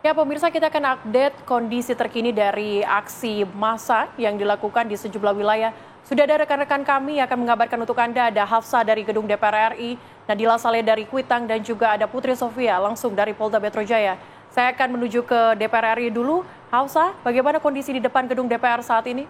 Ya, pemirsa, kita akan update kondisi terkini dari aksi massa yang dilakukan di sejumlah wilayah. Sudah ada rekan-rekan kami yang akan mengabarkan untuk Anda, ada Hafsa dari Gedung DPR RI, Nadila Saleh dari Kuitang, dan juga ada Putri Sofia langsung dari Polda Metro Jaya. Saya akan menuju ke DPR RI dulu. Hafsa, bagaimana kondisi di depan Gedung DPR saat ini?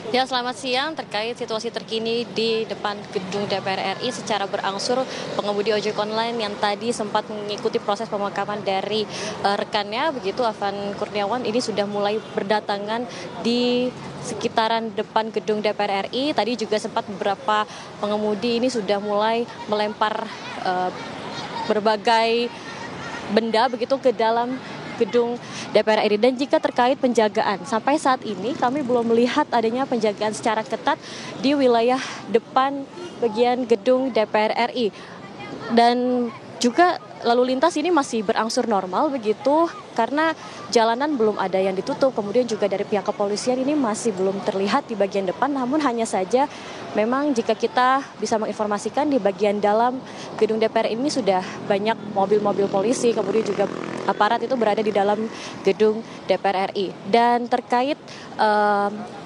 Ya, selamat siang. Terkait situasi terkini di depan gedung DPR RI secara berangsur pengemudi ojek online yang tadi sempat mengikuti proses pemakaman dari rekannya, begitu Afan Kurniawan, ini sudah mulai berdatangan di sekitaran depan gedung DPR RI. Tadi juga sempat beberapa pengemudi ini sudah mulai melempar berbagai benda begitu ke dalam gedung DPR RI. Dan jika terkait penjagaan, sampai saat ini kami belum melihat adanya penjagaan secara ketat di wilayah depan bagian gedung DPR RI. Dan juga lalu lintas ini masih berangsur normal begitu, karena jalanan belum ada yang ditutup. Kemudian juga dari pihak kepolisian ini masih belum terlihat di bagian depan, namun hanya saja memang jika kita bisa menginformasikan di bagian dalam gedung DPR ini sudah banyak mobil-mobil polisi, kemudian juga aparat itu berada di dalam gedung DPR RI. Dan terkait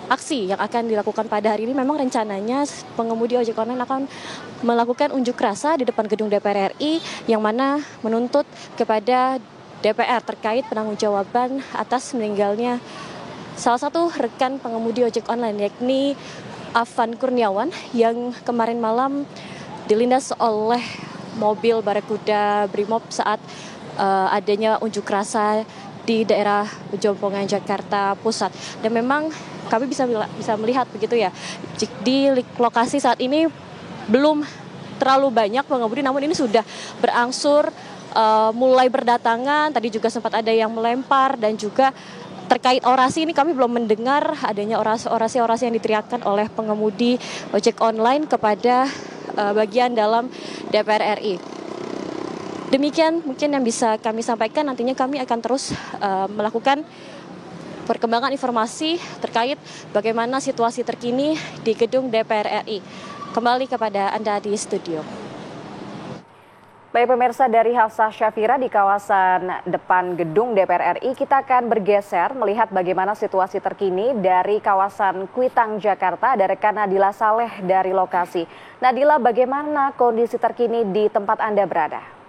aksi yang akan dilakukan pada hari ini, memang rencananya pengemudi ojek online akan melakukan unjuk rasa di depan gedung DPR RI yang mana menuntut kepada DPR terkait penangguhjawaban atas meninggalnya salah satu rekan pengemudi ojek online, yakni Afan Kurniawan, yang kemarin malam dilindas oleh mobil Barakuda Brimob saat adanya unjuk rasa di daerah Pejompongan, Jakarta Pusat. Dan memang kami bisa melihat begitu ya, di lokasi saat ini belum terlalu banyak pengemudi, namun ini sudah berangsur mulai berdatangan. Tadi juga sempat ada yang melempar, dan juga terkait orasi ini kami belum mendengar adanya orasi-orasi yang diteriakkan oleh pengemudi ojek online kepada bagian dalam DPR RI. Demikian mungkin yang bisa kami sampaikan. Nantinya kami akan terus melakukan perkembangan informasi terkait bagaimana situasi terkini di gedung DPR RI. Kembali kepada Anda di studio. Baik pemirsa, dari Hafsah Syafira di kawasan depan gedung DPR RI, kita akan bergeser melihat bagaimana situasi terkini dari kawasan Kuitang, Jakarta. Ada rekan Nadila Saleh dari lokasi. Nadila, bagaimana kondisi terkini di tempat Anda berada?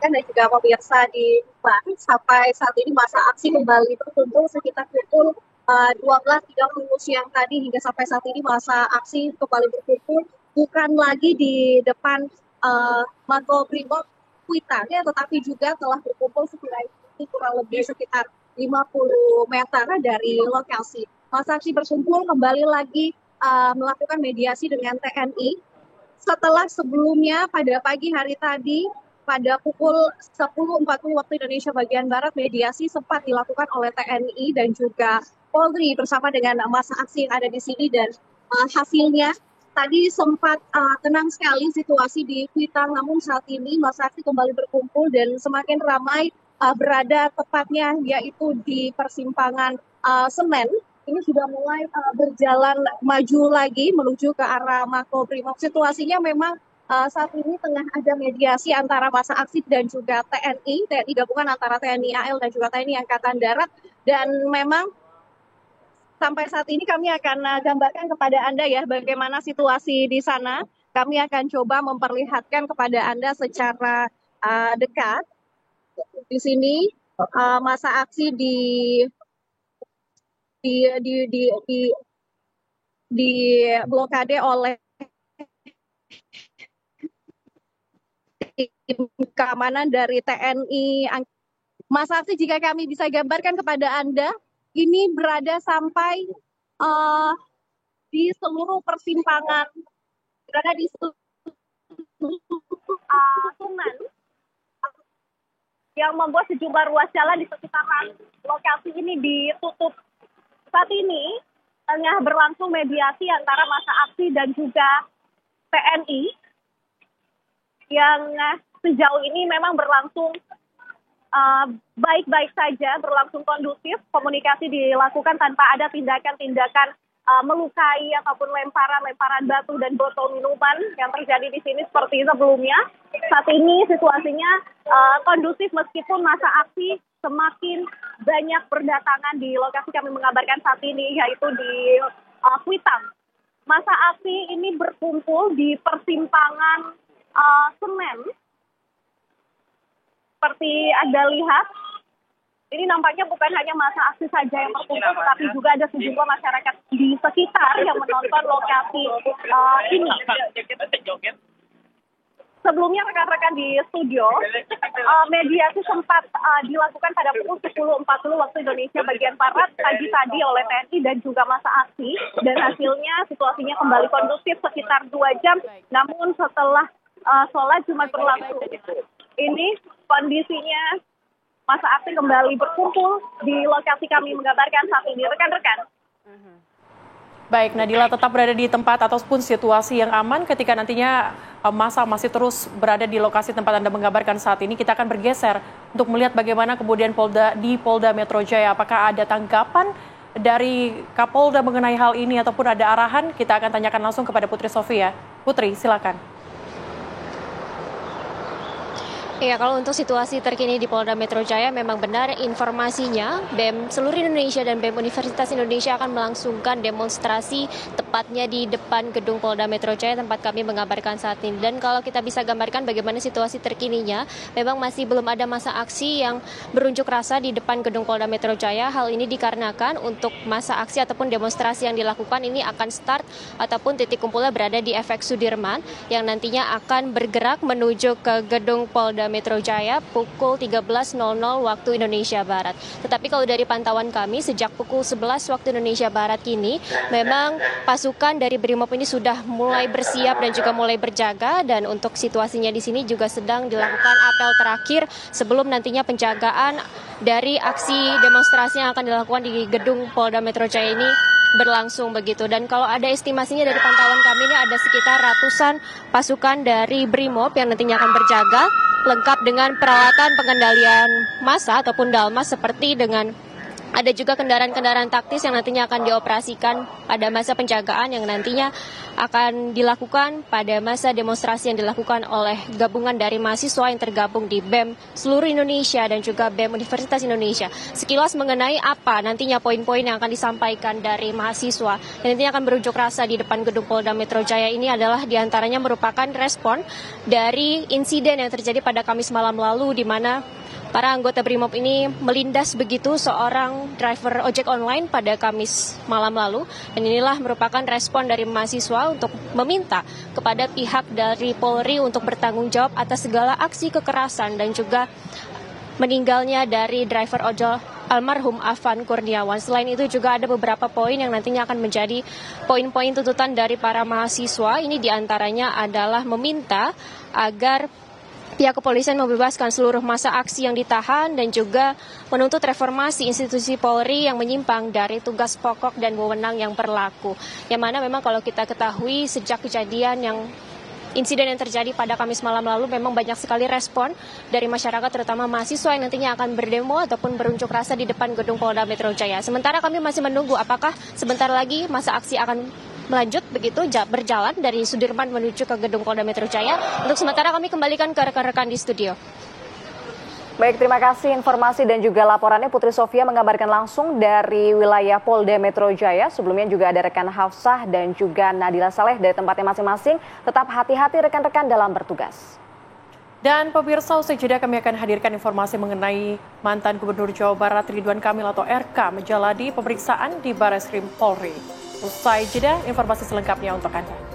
Dan juga pemirsa di Tuban, sampai saat ini masa aksi kembali berkumpul sekitar pukul 12.30 siang tadi. Hingga sampai saat ini masa aksi kembali berkumpul bukan lagi di depan Makobrimob Kuitang, ya, tetapi juga telah berkumpul kurang lebih sekitar 50 meter dari lokasi. Masa aksi berkumpul kembali lagi melakukan mediasi dengan TNI setelah sebelumnya pada pagi hari tadi pada pukul 10.40 waktu Indonesia bagian Barat, mediasi sempat dilakukan oleh TNI dan juga Polri bersama dengan massa aksi yang ada di sini, dan hasilnya tadi sempat tenang sekali situasi di Kuitang. Namun saat ini massa aksi kembali berkumpul dan semakin ramai berada tepatnya yaitu di persimpangan Senen. Ini sudah mulai berjalan maju lagi menuju ke arah Makobrimob. Situasinya memang saat ini tengah ada mediasi antara massa aksi dan juga TNI gabungan antara TNI AL dan juga TNI Angkatan Darat. Dan memang sampai saat ini kami akan gambarkan kepada Anda ya bagaimana situasi di sana. Kami akan coba memperlihatkan kepada Anda secara dekat. Di sini massa aksi di blokade oleh tim keamanan dari TNI. Massa aksi, jika kami bisa gambarkan kepada Anda, ini berada sampai di seluruh persimpangan, berada di seluruh Sunan, yang membuat sejumlah ruas jalan di sekitaran lokasi ini ditutup. Saat ini tengah berlangsung mediasi antara massa aksi dan juga TNI yang sejauh ini memang berlangsung baik-baik saja, berlangsung kondusif. Komunikasi dilakukan tanpa ada tindakan-tindakan melukai ataupun lemparan batu dan botol minuman yang terjadi di sini seperti sebelumnya. saat ini situasinya kondusif meskipun masa aksi semakin banyak berdatangan di lokasi kami mengabarkan saat ini, yaitu di Kuitang. Masa aksi ini berkumpul di persimpangan Senen. Seperti Anda lihat, ini nampaknya bukan hanya masa aksi saja yang berkumpul, tetapi juga ada sejumlah masyarakat di sekitar yang menonton lokasi ini. Sebelumnya rekan-rekan di studio, mediasi sempat dilakukan pada pukul 10.40 waktu Indonesia bagian Barat pagi tadi oleh TNI dan juga masa aksi, dan hasilnya situasinya kembali kondusif sekitar 2 jam, namun setelah sholat Jumat berlangsung, ini kondisinya masa aksi kembali berkumpul di lokasi kami mengabarkan saat ini, rekan-rekan. Baik, Nadila tetap berada di tempat ataupun situasi yang aman ketika nantinya masa masih terus berada di lokasi tempat Anda mengabarkan saat ini. Kita akan bergeser untuk melihat bagaimana kemudian Polda Metro Jaya. Apakah ada tanggapan dari Kapolda mengenai hal ini ataupun ada arahan? Kita akan tanyakan langsung kepada Putri Sofia. Putri, silakan. Ya, kalau untuk situasi terkini di Polda Metro Jaya memang benar informasinya BEM seluruh Indonesia dan BEM Universitas Indonesia akan melangsungkan demonstrasi tepatnya di depan gedung Polda Metro Jaya tempat kami mengabarkan saat ini. Dan kalau kita bisa gambarkan bagaimana situasi terkininya, memang masih belum ada masa aksi yang berunjuk rasa di depan gedung Polda Metro Jaya. Hal ini dikarenakan untuk masa aksi ataupun demonstrasi yang dilakukan ini akan start ataupun titik kumpulnya berada di FX Sudirman yang nantinya akan bergerak menuju ke gedung Polda Metro Jaya pukul 13.00 waktu Indonesia Barat. Tetapi kalau dari pantauan kami sejak pukul 11 waktu Indonesia Barat kini memang pasukan dari Brimob ini sudah mulai bersiap dan juga mulai berjaga, dan untuk situasinya di sini juga sedang dilakukan apel terakhir sebelum nantinya penjagaan dari aksi demonstrasi yang akan dilakukan di gedung Polda Metro Jaya ini berlangsung begitu. Dan kalau ada estimasinya dari pantauan kami ini ada sekitar ratusan pasukan dari Brimob yang nantinya akan berjaga lengkap dengan peralatan pengendalian massa ataupun dalmas seperti dengan ada juga kendaraan-kendaraan taktis yang nantinya akan dioperasikan pada masa penjagaan yang nantinya akan dilakukan pada masa demonstrasi yang dilakukan oleh gabungan dari mahasiswa yang tergabung di BEM seluruh Indonesia dan juga BEM Universitas Indonesia. Sekilas mengenai apa nantinya poin-poin yang akan disampaikan dari mahasiswa yang nantinya akan berunjuk rasa di depan gedung Polda Metro Jaya ini adalah diantaranya merupakan respon dari insiden yang terjadi pada Kamis malam lalu di mana para anggota Brimob ini melindas begitu seorang driver ojek online pada Kamis malam lalu. Dan inilah merupakan respon dari mahasiswa untuk meminta kepada pihak dari Polri untuk bertanggung jawab atas segala aksi kekerasan dan juga meninggalnya dari driver ojol almarhum Afan Kurniawan. Selain itu juga ada beberapa poin yang nantinya akan menjadi poin-poin tuntutan dari para mahasiswa. Ini diantaranya adalah meminta agar pihak kepolisian membebaskan seluruh massa aksi yang ditahan dan juga menuntut reformasi institusi Polri yang menyimpang dari tugas pokok dan wewenang yang berlaku. Yang mana memang kalau kita ketahui sejak kejadian yang insiden yang terjadi pada Kamis malam lalu memang banyak sekali respon dari masyarakat terutama mahasiswa yang nantinya akan berdemo ataupun berunjuk rasa di depan gedung Polda Metro Jaya. Sementara kami masih menunggu apakah sebentar lagi masa aksi akan melanjut begitu berjalan dari Sudirman menuju ke gedung Polda Metro Jaya. Untuk sementara kami kembalikan ke rekan-rekan di studio. Baik, terima kasih informasi dan juga laporannya. Putri Sofia mengabarkan langsung dari wilayah Polda Metro Jaya. Sebelumnya juga ada rekan Hafsah dan juga Nadila Saleh dari tempatnya masing-masing. Tetap hati-hati rekan-rekan dalam bertugas. Dan pemirsa, usai jeda kami akan hadirkan informasi mengenai mantan Gubernur Jawa Barat Ridwan Kamil atau RK menjalani pemeriksaan di Barreskrim Polri. Usai jeda, informasi selengkapnya untuk Anda.